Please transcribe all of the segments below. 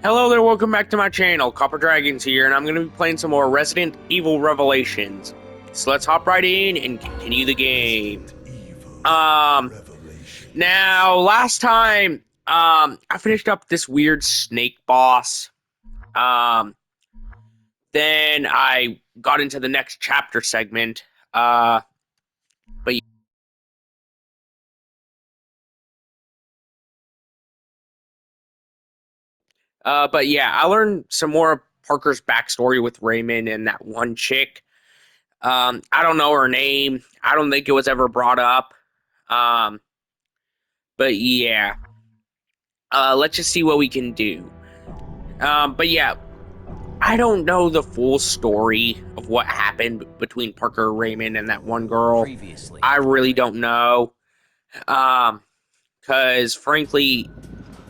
Hello there, welcome back to my channel. Copper Dragons here, and I'm going to be playing some more Resident Evil Revelations. So let's hop right in and continue the game. Now, last time, I finished up this weird snake boss. Um, then I got into the next chapter segment. But yeah, I learned some more of Parker's backstory with Raymond and that one chick. I don't know her name. I don't think it was ever brought up. Um, but yeah, let's just see what we can do. But yeah, I don't know the full story of what happened between Parker Raymond and that one girl. Previously. I really don't know. Because frankly,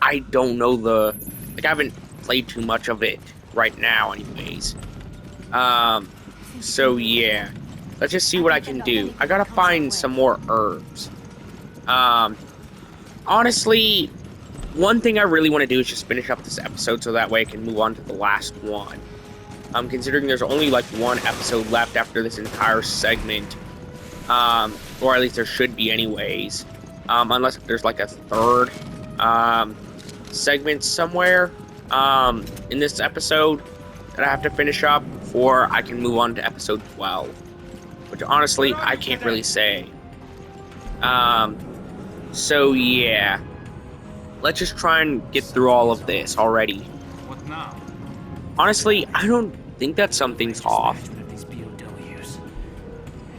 I don't know I haven't played too much of it right now, anyways. So yeah, let's just see what I can do. I gotta find some more herbs. Honestly, one thing I really want to do is just finish up this episode so that way I can move on to the last one. Considering there's only like one episode left after this entire segment, or at least there should be anyways, unless there's like a third segment somewhere in this episode that I have to finish up before I can move on to episode 12, which honestly I can't really say. So yeah, let's just try and get through all of this already. What now? Honestly, I don't think that something's off. These BOWs.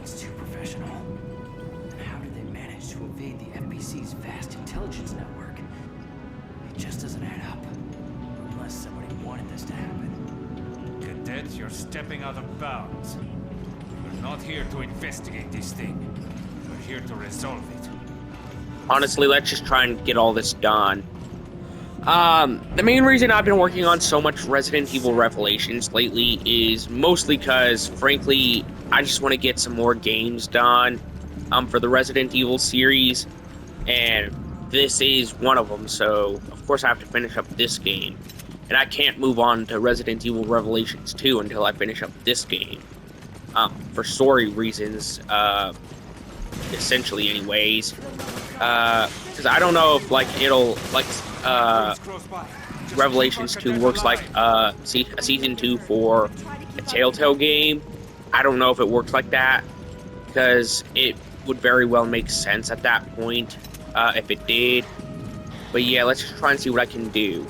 It's too professional. And how did they manage to evade the FBC's vast intelligence network? It just doesn't add up. Unless somebody wanted this to happen. Cadet, you're stepping out of bounds. We're not here to investigate this thing. We're here to resolve it. Honestly, let's just try and get all this done. The main reason I've been working on so much Resident Evil Revelations lately is mostly because, frankly, I just want to get some more games done for the Resident Evil series, and this is one of them, so of course I have to finish up this game. And I can't move on to Resident Evil Revelations 2 until I finish up this game. For story reasons, essentially anyways. Because I don't know if, like, it'll, like, Revelations 2 works like a Season 2 for a Telltale game. I don't know if it works like that, because it would very well make sense at that point, if it did. But yeah, let's just try and see what I can do.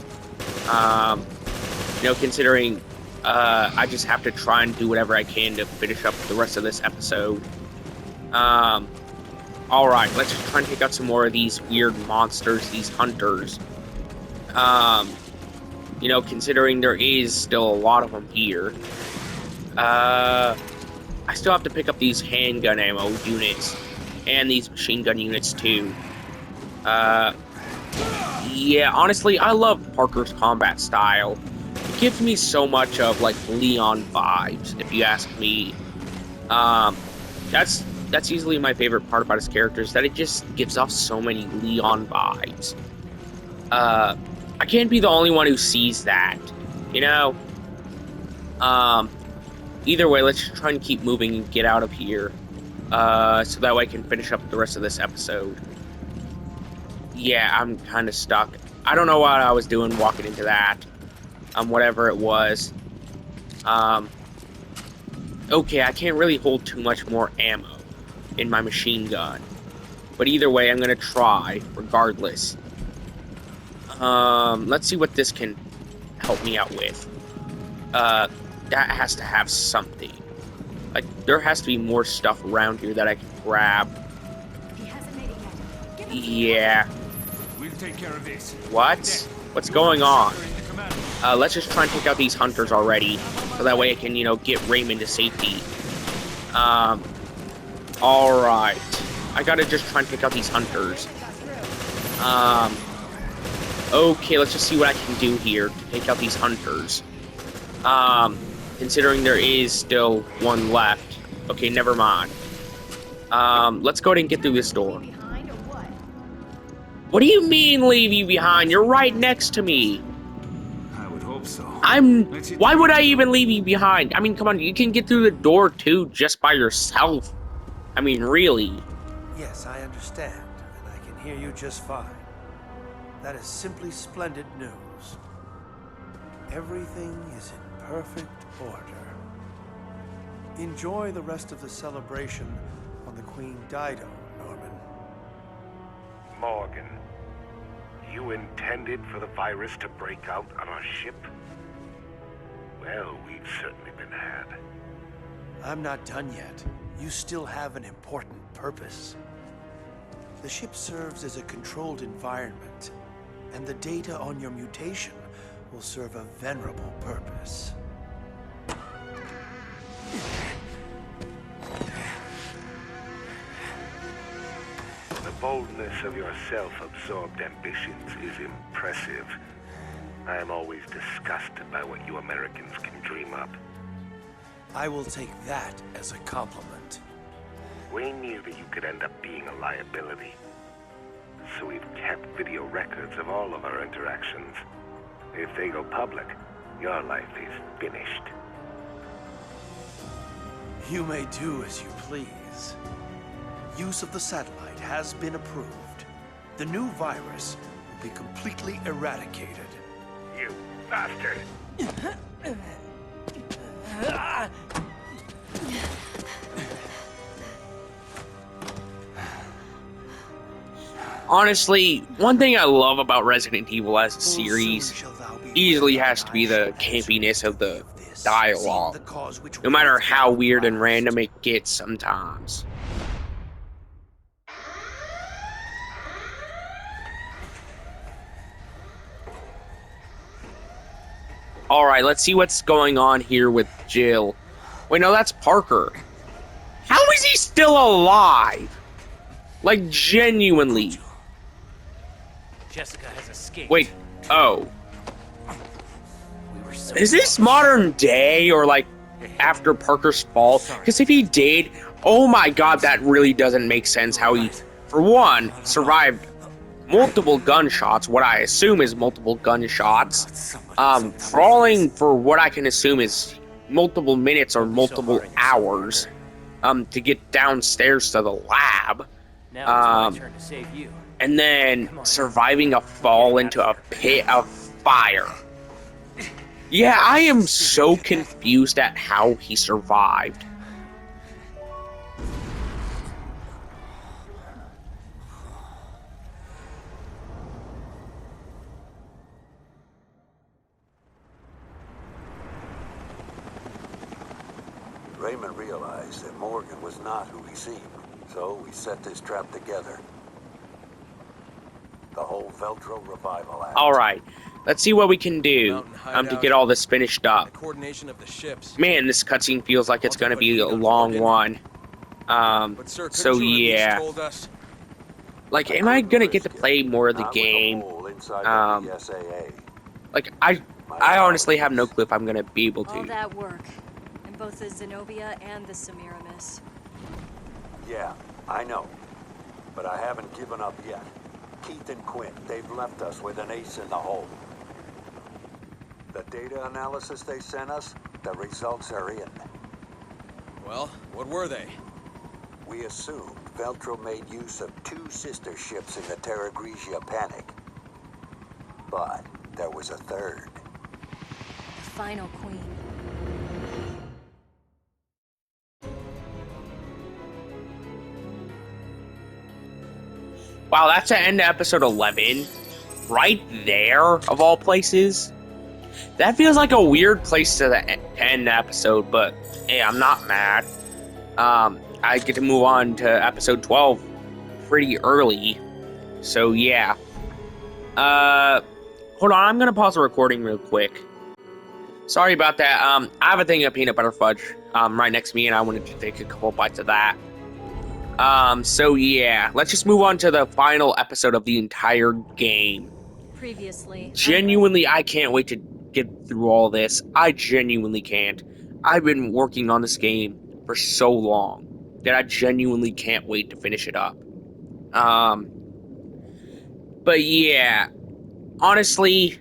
Considering I just have to try and do whatever I can to finish up the rest of this episode. Alright, let's just try and take out some more of these weird monsters, these hunters. Considering there is still a lot of them here. I still have to pick up these handgun ammo units, and these machine gun units too. Yeah, honestly, I love Parker's combat style. It gives me so much of, like, Leon vibes, if you ask me. That's easily my favorite part about his character, is that it just gives off so many Leon vibes. I can't be the only one who sees that, you know? Either way, let's just try and keep moving and get out of here, so that way I can finish up the rest of this episode. Yeah, I'm kind of stuck. I don't know what I was doing walking into that, whatever it was. Okay, I can't really hold too much more ammo in my machine gun, but either way, I'm gonna try regardless. Let's see what this can help me out with. That has to have something. Like, there has to be more stuff around here that I can grab. Yeah. We'll take care of this. What? What's going on? Let's just try and take out these hunters already, so that way I can, get Raymond to safety. Alright. I gotta just try and take out these hunters. Okay, let's just see what I can do here to take out these hunters. Considering there is still one left. Okay, never mind. Let's go ahead and get through this door. What do you mean, leave you behind? You're right next to me. I hope so. Why would I even leave you behind? I mean, come on, you can get through the door too just by yourself. I mean, really. Yes, I understand, and I can hear you just fine. That is simply splendid news. Everything is in perfect order. Enjoy the rest of the celebration on the Queen Dido, Norman. Morgan, you intended for the virus to break out on our ship? Well, we've certainly been had. I'm not done yet. You still have an important purpose. The ship serves as a controlled environment, and the data on your mutation will serve a venerable purpose. The boldness of your self-absorbed ambitions is impressive. I am always disgusted by what you Americans can dream up. I will take that as a compliment. We knew that you could end up being a liability. So we've kept video records of all of our interactions. If they go public, your life is finished. You may do as you please. Use of the satellite has been approved. The new virus will be completely eradicated. You bastard! Honestly, one thing I love about Resident Evil as a series easily has to be the campiness of the dialogue, no matter how weird and random it gets sometimes. Alright, let's see what's going on here with Jill. Wait, no, that's Parker. How is he still alive? Like, genuinely. Jessica has escaped. Wait, oh. We were so Is this modern day or like after Parker's fall? Because if he did, oh my god, that really doesn't make sense how he, for one, survived multiple gunshots, what I assume is multiple gunshots, crawling for what I can assume is multiple minutes or multiple hours, to get downstairs to the lab. Now it's my turn to save you. And then surviving a fall into a pit of fire. Yeah, I am so confused at how he survived. Raymond realized that Morgan was not who he seemed, so we set this trap together. The whole Veltro revival act. Alright, let's see what we can do to get all this finished up. Coordination of the ships. Man, this cutscene feels like it's gonna be a long one. So yeah. Like, am I gonna get to play more of the game? Like, I honestly have no clue if I'm gonna be able All to. that work, in both the Zenobia and the Semiramis. Yeah, I know. But I haven't given up yet. Keith and Quinn, they've left us with an ace in the hole. The data analysis they sent us, the results are in. Well, what were they? We assumed Veltro made use of 2 sister ships in the Terra Grigia panic. But there was a third. The final queen. Wow, that's the end of episode 11. Right there, of all places. That feels like a weird place to end the episode, but hey, I'm not mad. I get to move on to episode 12 pretty early. So yeah. Hold on, I'm gonna pause the recording real quick. Sorry about that. I have a thing of peanut butter fudge right next to me, and I wanted to take a couple bites of that. So yeah, let's just move on to the final episode of the entire game. Previously. Genuinely, I can't wait to get through all this. I genuinely can't. I've been working on this game for so long that I genuinely can't wait to finish it up. But yeah, honestly,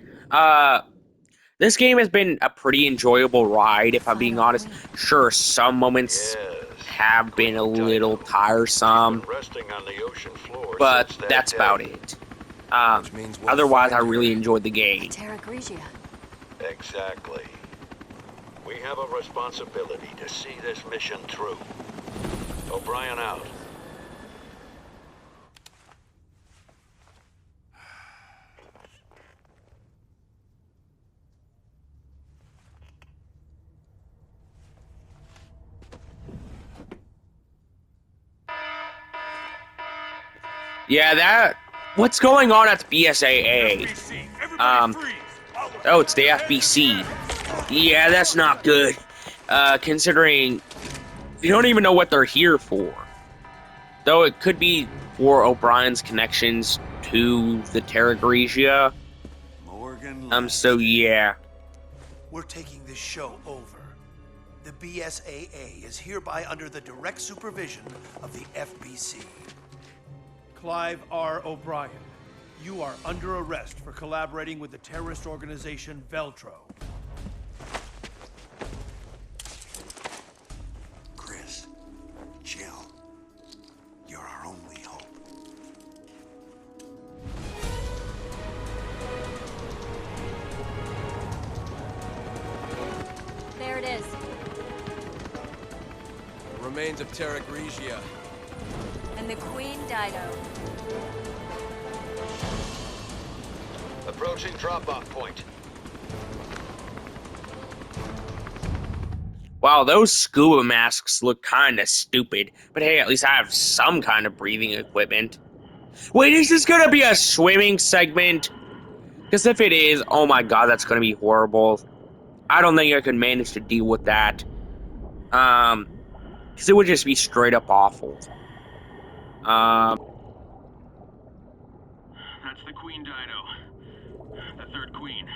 This game has been a pretty enjoyable ride, if I'm being Final honest. queen. Sure, some moments have been a little tiresome, Resting on the ocean floor but since that that's day. about it. Which means we'll Otherwise, I find her. really enjoyed the The game. Terra Grigia. Exactly. We have a responsibility to see this mission through. O'Brien out. Yeah, that... What's going on at the BSAA? FBC, everybody freeze! Oh, it's the FBC. Yeah, that's not good. Considering you don't even know what they're here for. Though it could be for O'Brien's connections to the Terra Grigia. Morgan. So yeah. We're taking this show over. The BSAA is hereby under the direct supervision of the FBC. Clive R. O'Brien, you are under arrest for collaborating with the terrorist organization Veltro. Chris, chill. You're our only hope. There it is. Remains of Terra Grigia. And the Queen Dido. Approaching drop-off point. Wow, those scuba masks look kinda stupid. But hey, at least I have some kind of breathing equipment. Wait, is this gonna be a swimming segment? Because if it is, oh my god, that's gonna be horrible. I don't think I could manage to deal with that. Because it would just be straight up awful. That's the Queen Dido. The third queen.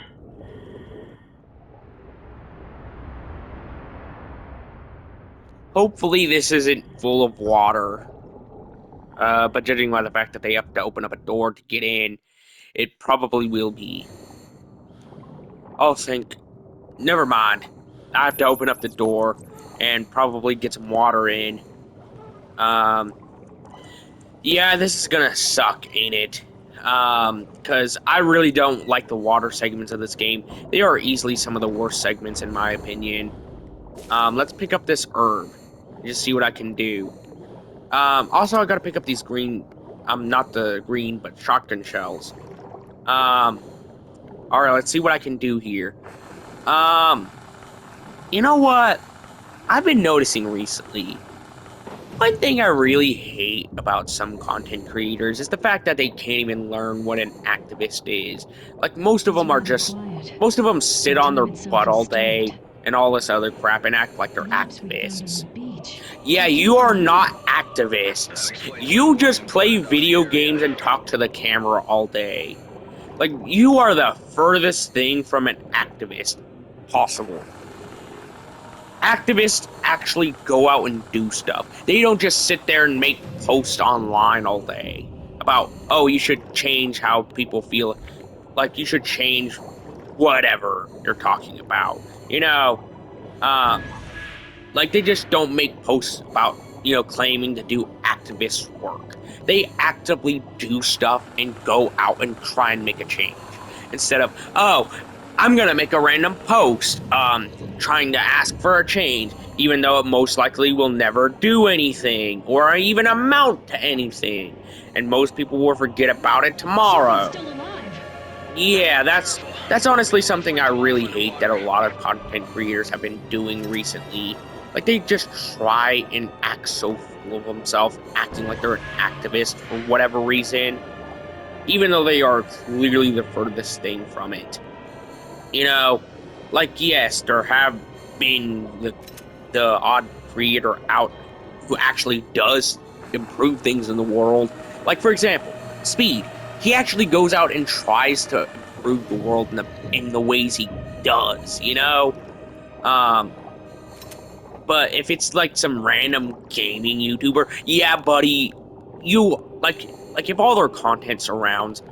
Hopefully this isn't full of water. But judging by the fact that they have to open up a door to get in, it probably will be. I'll think, never mind. I have to open up the door and probably get some water in. Yeah, this is gonna suck, ain't it? Because I really don't like the water segments of this game. They are easily some of the worst segments in my opinion. Let's pick up this herb. Just see what I can do. Also, I gotta pick up these green, not the green, but shotgun shells. Alright, let's see what I can do here. You know what? I've been noticing recently, one thing I really hate about some content creators is the fact that they can't even learn what an activist is. Like, most of them sit on their butt all day and all this other crap and act like they're activists. Yeah, you are not activists. You just play video games and talk to the camera all day. Like, you are the furthest thing from an activist possible. Activists actually go out and do stuff. They don't just sit there and make posts online all day about, oh, you should change how people feel. Like, you should change whatever you're talking about. You know, like, they just don't make posts about, claiming to do activist work. They actively do stuff and go out and try and make a change. Instead of, oh, I'm gonna make a random post, trying to ask for a change, even though it most likely will never do anything, or even amount to anything. And most people will forget about it tomorrow. Yeah, that's honestly something I really hate that a lot of content creators have been doing recently. Like, they just try and act so full of themselves, acting like they're an activist for whatever reason, even though they are clearly the furthest thing from it. Like, yes, there have been the odd creator out who actually does improve things in the world. Like, for example, Speed. He actually goes out and tries to improve the world in the ways he does, But if it's like some random gaming YouTuber, yeah, buddy, you like if all their content surrounds,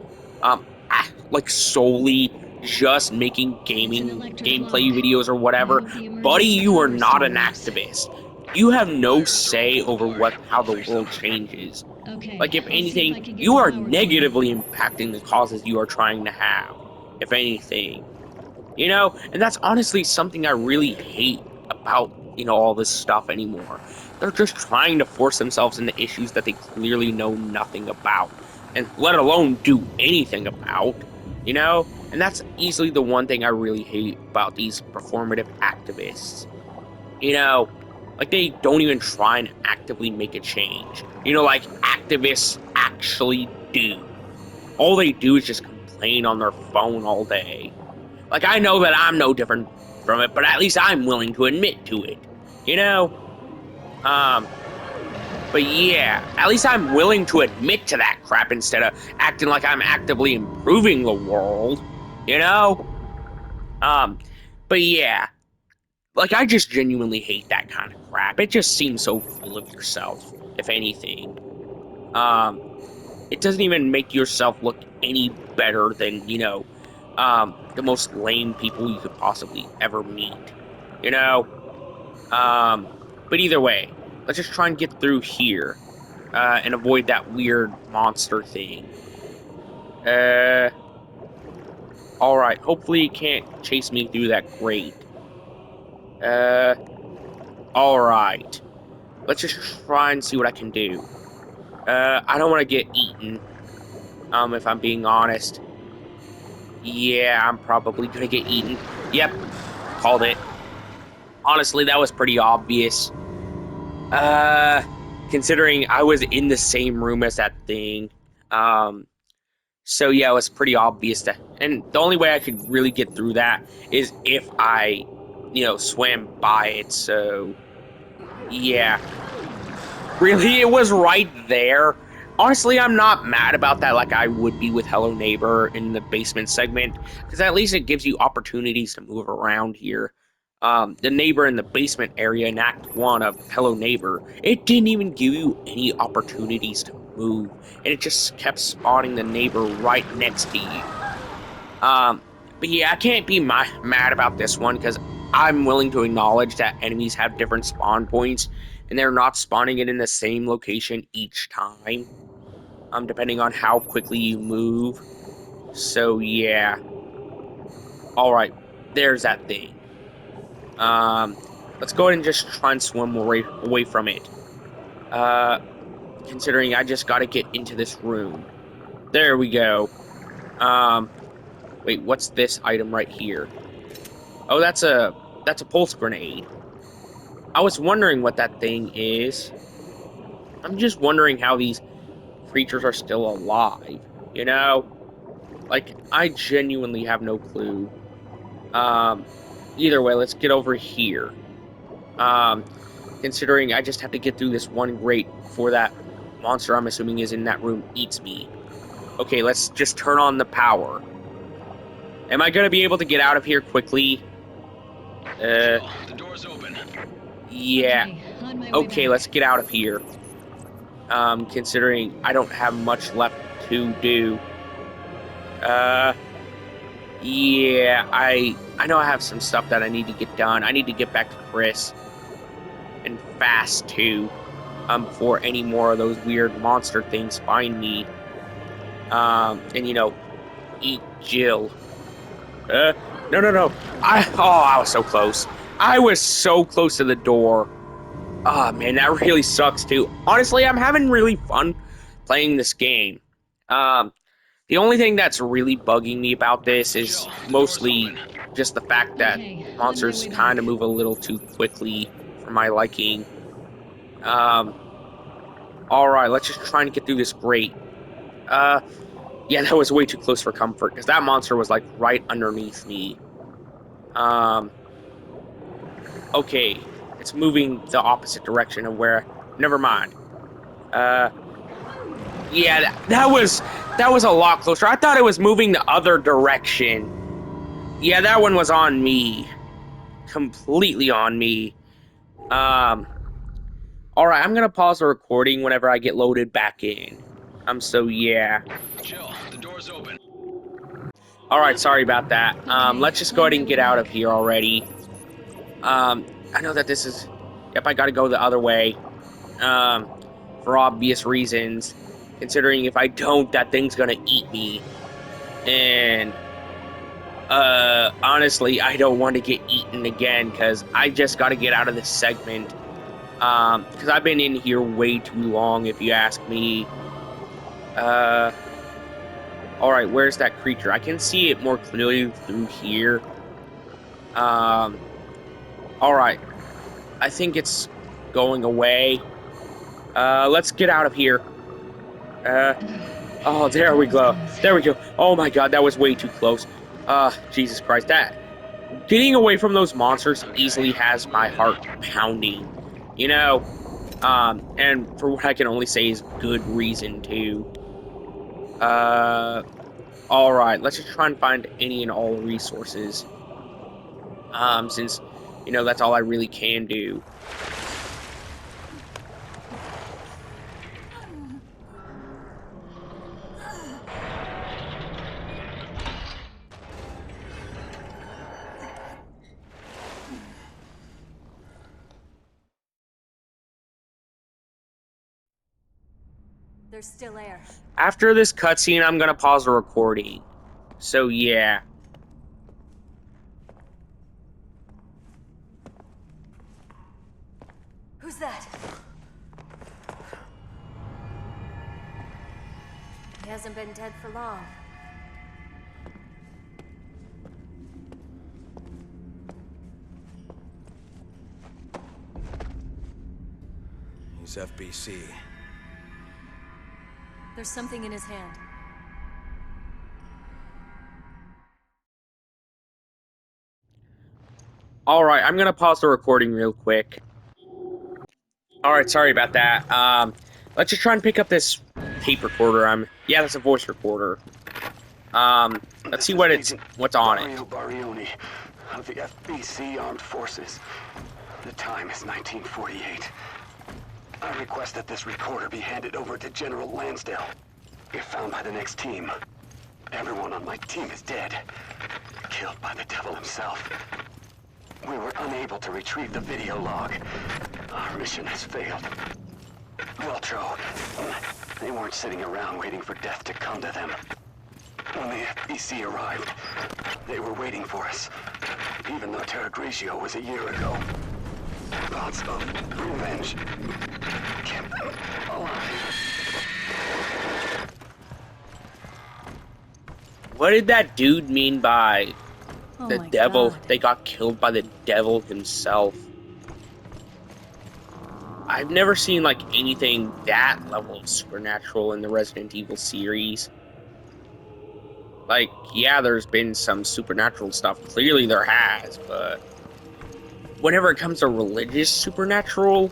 like solely just making gameplay videos or whatever, buddy, you are not an activist. You have no say over how the world changes. Like, if anything, you are negatively impacting the causes you are trying to have, if anything. You know, and that's honestly something I really hate about, all this stuff anymore. They're just trying to force themselves into issues that they clearly know nothing about, and let alone do anything about, And that's easily the one thing I really hate about these performative activists. You know, like they don't even try and actively make a change. Like activists actually do. All they do is just complain on their phone all day. Like, I know that I'm no different from it, but at least I'm willing to admit to it, you know? Um, but yeah, at least I'm willing to admit to that crap instead of acting like I'm actively improving the world, you know? Um, but yeah, like, I just genuinely hate that kind of crap. It just seems so full of yourself, if anything. Um, it doesn't even make yourself look any better than, the most lame people you could possibly ever meet. You know? Um, but either way, let's just try and get through here, and avoid that weird monster thing. Uh, alright, hopefully it can't chase me through that grate. Uh, alright. Let's just try and see what I can do. I don't want to get eaten, if I'm being honest. Yeah, I'm probably gonna get eaten. Yep, called it. Honestly, that was pretty obvious. Uh, Considering I was in the same room as that thing. Um, so yeah, it was pretty obvious that, and the only way I could really get through that is if I, swam by it. So yeah, really, it was right there. Honestly, I'm not mad about that like I would be with Hello Neighbor in the basement segment, because at least it gives you opportunities to move around here. The neighbor in the basement area in Act 1 of Hello Neighbor, it didn't even give you any opportunities to move, and it just kept spawning the neighbor right next to you. Um, but yeah, I can't be mad about this one, because I'm willing to acknowledge that enemies have different spawn points, and they're not spawning it in the same location each time, depending on how quickly you move. So yeah. Alright, there's that thing. Um, let's go ahead and just try and swim away from it. Uh, Considering I just gotta get into this room. There we go. Um, Wait, what's this item right here? Oh, that's a pulse grenade. I was wondering what that thing is. I'm just wondering how these creatures are still alive, you know? Like, I genuinely have no clue. Um, Either way, let's get over here. Um, Considering I just have to get through this one grate before that monster I'm assuming is in that room eats me. Okay, let's just turn on the power. Am I gonna be able to get out of here quickly? Jill, the door's open. Yeah. Okay, on my way Okay, back. let's get out of here. Considering I don't have much left to do. Uh, yeah, I know I have some stuff that I need to get done. I need to get back to Chris, and fast too, before any more of those weird monster things find me. And eat Jill. Uh, no, no, no. I was so close. I was so close to the door. Oh man, that really sucks too. Honestly, I'm having really fun playing this game. Um, the only thing that's really bugging me about this is Jill, the door's mostly open. just the fact that Okay, on my monsters way kind of back. move a little too quickly for my liking. Um, all right, let's just try and get through this grate. Uh, yeah, that was way too close for comfort because that monster was like right underneath me. Um, okay, it's moving the opposite direction of where. Never mind. Uh, yeah, that was a lot closer. I thought it was moving the other direction. Yeah, that one was on me. Completely on me. Um, all right, I'm gonna pause the recording whenever I get loaded back in. So yeah. Jill, the door's open. Alright, sorry about that. Let's just go ahead and get out of here already. I know that this is... Yep, I gotta go the other way. For obvious reasons. Considering if I don't, that thing's gonna eat me. And... honestly, I don't want to get eaten again, because I just gotta get out of this segment. Because I've been in here way too long, if you ask me. Alright, where's that creature? I can see it more clearly through here. Alright. I think it's going away. Let's get out of here. Oh, there we go. There we go. Oh my god, that was way too close. Jesus Christ, that... Getting away from those monsters easily has my heart pounding. You know? And for what I can only say is good reason to. Alright, let's just try and find any and all resources. Since, you know, that's all I really can do. There's still air. After this cutscene, I'm gonna pause the recording. So, yeah. Who's that? He hasn't been dead for long. He's FBC. There's something in his hand. Alright, I'm gonna pause the recording real quick. Alright, sorry about that. Let's just try and pick up this tape recorder. Yeah, that's a voice recorder. Let's see what's on it. Barioni of the FBC Armed Forces. The time is 1948. I request that this recorder be handed over to General Lansdale. If found by the next team, everyone on my team is dead. Killed by the devil himself. We were unable to retrieve the video log. Our mission has failed. Weltro, they weren't sitting around waiting for death to come to them. When the FBC arrived, they were waiting for us. Even though Terra Grigio was a year ago. Thoughts of revenge kept them alive. What did that dude mean by the devil? God. They got killed by the devil himself. I've never seen, like, anything that level of supernatural in the Resident Evil series. Like, yeah, there's been some supernatural stuff. Clearly there has, but... whenever it comes to religious supernatural,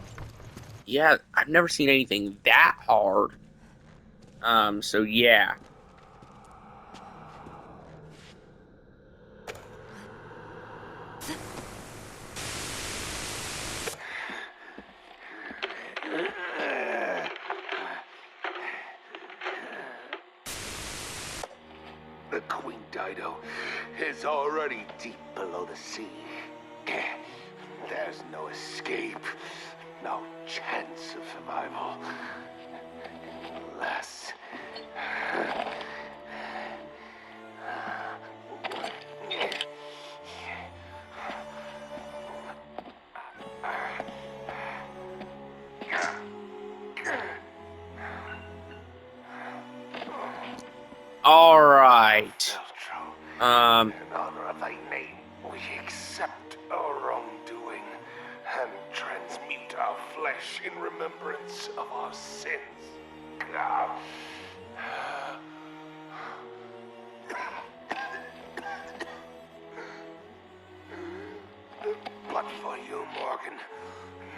yeah, I've never seen anything that hard. So yeah. The Queen Dido is already deep below the sea. There's no escape, no chance of survival. Unless... Alright. In honor of thy name, we accept our wrongdoing and transmute our flesh in remembrance of our sins. But for you, Morgan,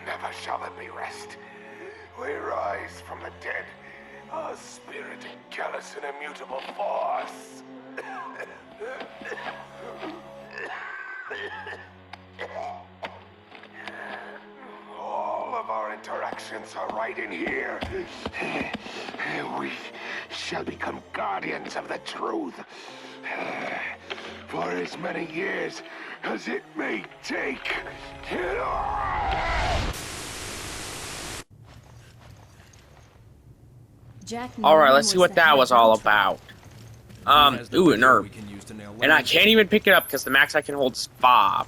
never shall there be rest. We rise from the dead, a spirit in callous and immutable force. All of our interactions are right in here. We shall become guardians of the truth. for as many years as it may take. Jack Alright, let's see what that was all about. Ooh, an herb. And I can't even pick it up because the max I can hold is 5.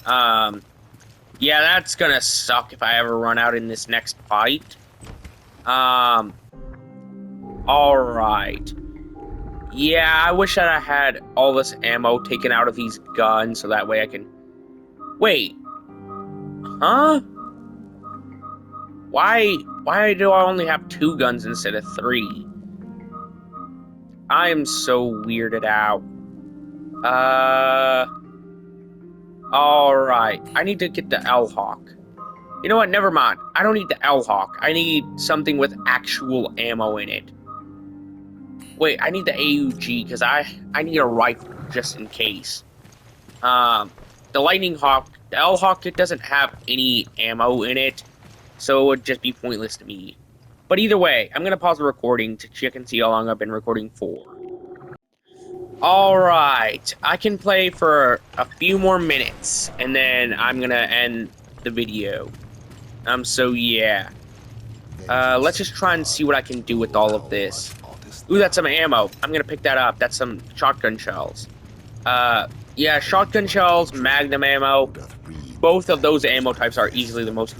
Yeah, that's gonna suck if I ever run out in this next fight. Alright. Yeah, I wish that I had all this ammo taken out of these guns so that way I can... Wait. Huh? Why do I only have 2 guns instead of 3? I am so weirded out. Alright. I need to get the L-Hawk. You know what? Never mind. I don't need the L-Hawk. I need something with actual ammo in it. Wait, I need the AUG because I need a rifle just in case. The Lightning Hawk, the L-Hawk, it doesn't have any ammo in it, so it would just be pointless to me. But either way, I'm gonna pause the recording to check and see how long I've been recording for. Alright, I can play for a few more minutes, and then I'm gonna end the video. So yeah. Let's just try and see what I can do with all of this. Ooh, that's some ammo. I'm gonna pick that up. That's some shotgun shells. Yeah, shotgun shells, magnum ammo. Both of those ammo types are easily the most,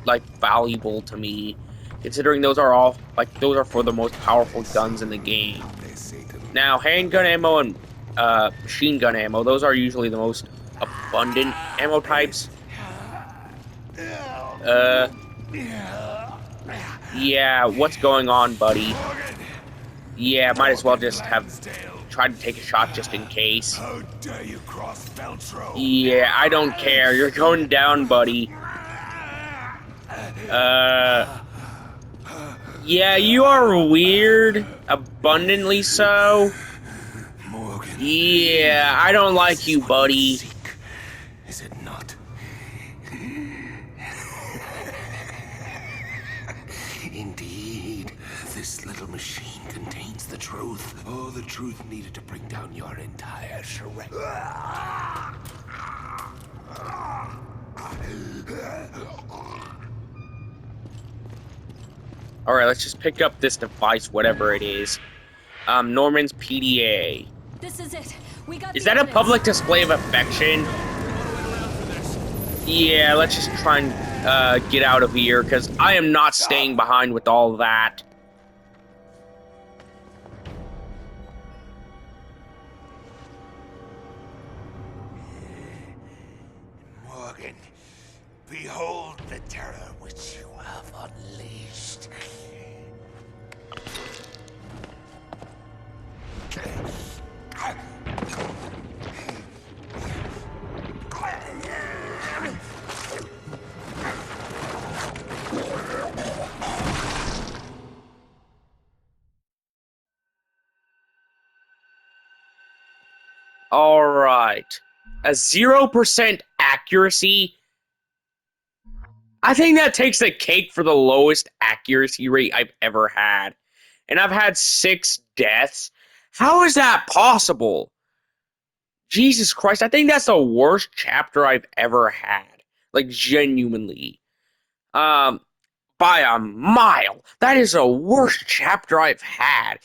like, valuable to me. Considering those are all, like, those are for the most powerful guns in the game. Now, handgun ammo and, machine gun ammo, those are usually the most abundant ammo types. Yeah, what's going on, buddy? Yeah, might as well just have tried to take a shot just in case. How dare you cross Feltro? Yeah, I don't care. You're going down, buddy. Yeah, you are weird. Abundantly so. Yeah, I don't like you, buddy. Is it not? Indeed, this little machine contains the truth. Oh, the truth needed to bring down your entire charade. Alright, let's just pick up this device, whatever it is. Norman's PDA. This is it. We got Is that a public display of affection? Yeah, let's just try and get out of here, because I am not staying behind with all that. Morgan, behold the terror which you have unleashed. Alright. A 0% accuracy? I think that takes the cake for the lowest accuracy rate I've ever had. And I've had 6 deaths. How is that possible? Jesus Christ, I think that's the worst chapter I've ever had. Like, genuinely. By a mile. That is the worst chapter I've had.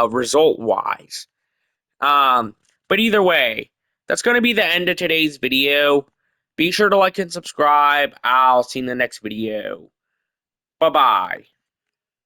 Result-wise. But either way, that's going to be the end of today's video. Be sure to like and subscribe. I'll see you in the next video. Bye-bye.